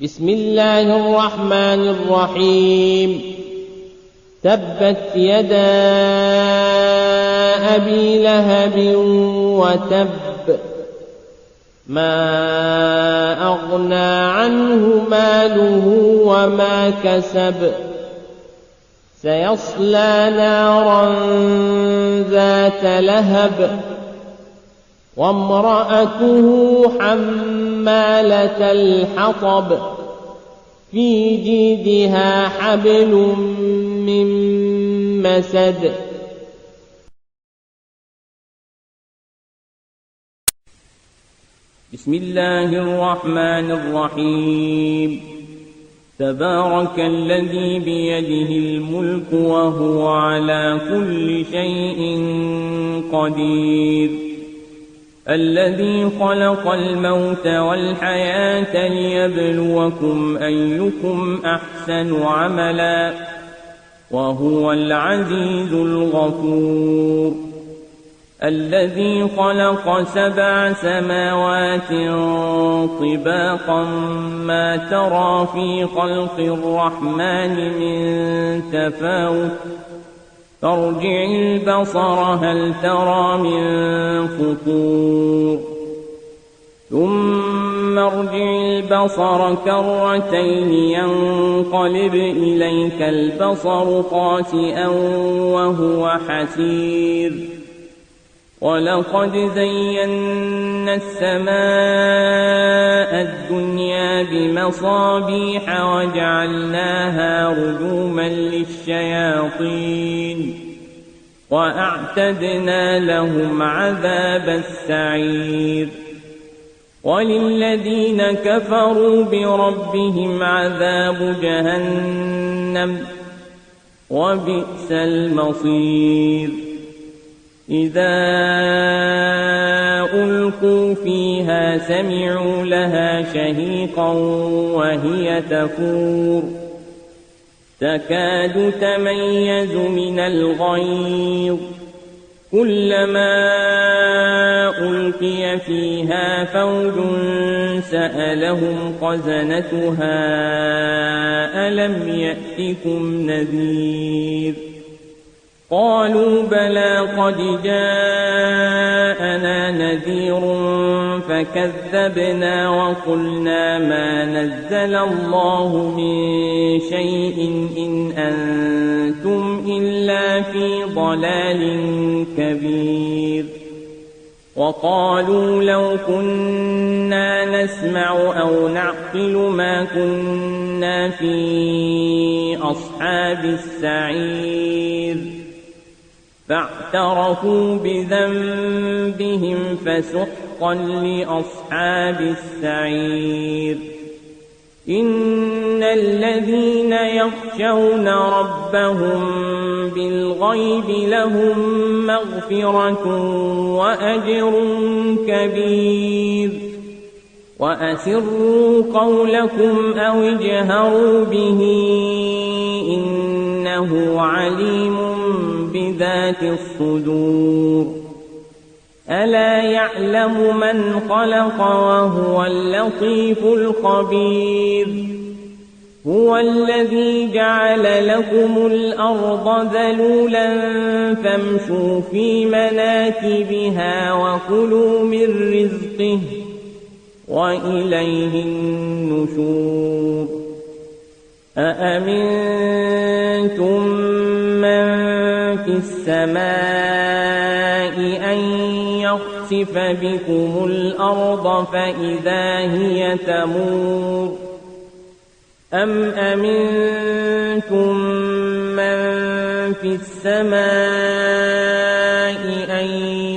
بسم الله الرحمن الرحيم. تبت يدا أبي لهب وتب، ما أغنى عنه ماله وما كسب، سيصلى نارا ذات لهب، وامرأته حمالة الحطب، في جيدها حبل من مسد. بسم الله الرحمن الرحيم. تبارك الذي بيده الملك وهو على كل شيء قدير، الذي خلق الموت والحياة ليبلوكم أيكم أحسن عملا، وهو العزيز الغفور. الذي خلق 7 سماوات طباقا، ما ترى في خلق الرحمن من تفاوت، فارجع البصر هل ترى من فطور، ثم ارجع البصر كرتين ينقلب إليك البصر خاسئا وهو حسير. ولقد زينا السماء الدنيا بمصابيح وجعلناها رجوما للشياطين، وأعتدنا لهم عذاب السعير. وللذين كفروا بربهم عذاب جهنم، وبئس المصير. إذا ألقوا فيها سمعوا لها شهيقا وهي تفور، تكاد تميز من الغيظ، كلما ألقي فيها فوج سألهم خزنتها ألم يأتكم نذير، قالوا بلى قد جاءنا نذير فكذبنا وقلنا ما نزل الله من شيء إن أنتم إلا في ضلال كبير. وقالوا لو كنا نسمع أو نعقل ما كنا في أصحاب السعير، فاعترفوا بذنبهم فسحقا لأصحاب السعير. إن الذين يخشون ربهم بالغيب لهم مغفرة وأجر كبير. وأسروا قولكم أو اجهروا به إنه عليم بذات الصدور. ألا يعلم من خلق وهو اللطيف الخبير. هو الذي جعل لكم الأرض ذلولا فامشوا في مناكبها وكلوا من رزقه وإليه النشور. أأمنتم من في السماء أن يخسف بكم الأرض فإذا هي تمور، أم أمنتم من في السماء أن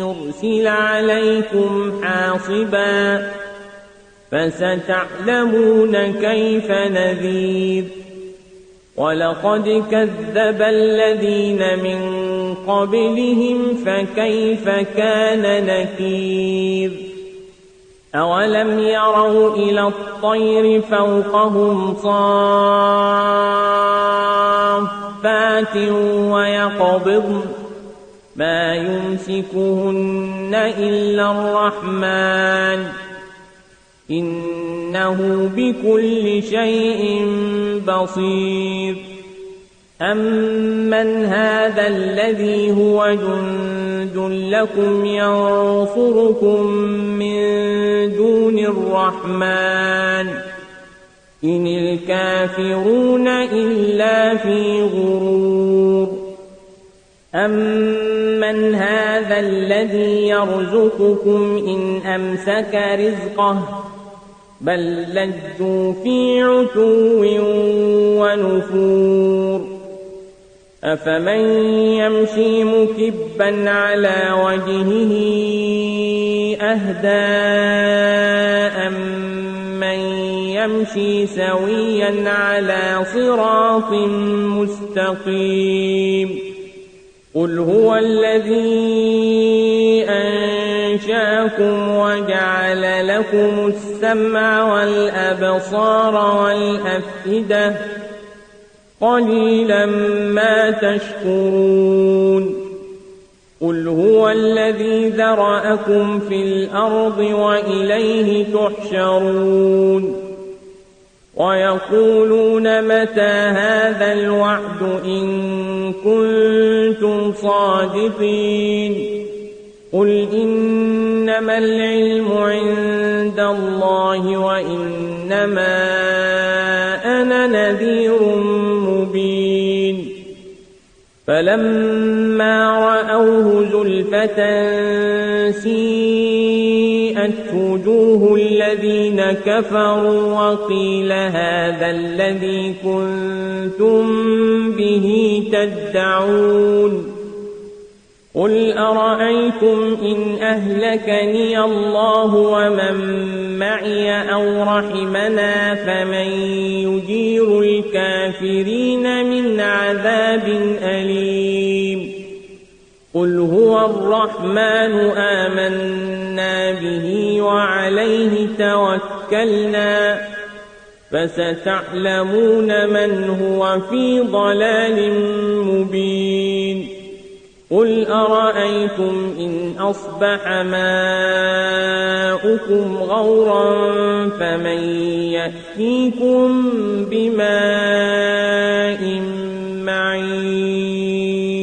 يرسل عليكم حاصبا، فستعلمون كيف نذير. ولقد كذب الذين من قبلهم فكيف كان نكير. أولم يروا إلى الطير فوقهم صافات ويقبضن ما يمسكهن إلا الرحمن إنه بكل شيء بصير أمن هذا الذي هو جند لكم ينصركم من دون الرحمن إن الكافرون إلا في غرور أمن هذا الذي يرزقكم إن أمسك رزقه بل لجوا في عتو ونفور أفمن يمشي مكبا على وجهه أهدى أمن يمشي سويا على صراط مستقيم قل هو الذي أنشأكم وجعل لكم السمع والأبصار والأفئدة قليلا ما تشكرون قل هو الذي ذرأكم في الأرض وإليه تحشرون ويقولون متى هذا الوعد إن كنتم صادقين قل إنما العلم عند الله وإنما أنا نذير مبين فلما رأوه زلفة سيئت وجوه الذين كفروا وقيل هذا الذي كنتم به تدعون قل أرأيتم إن أهلكني الله ومن معي أو رحمنا فمن يجير الكافرين من عذاب أليم قل هو الرحمن آمنا به وعليه توكلنا فستعلمون من هو في ضلال مبين قل أرأيتم إن أصبح ماؤكم غورا فمن يأتيكم بماء معين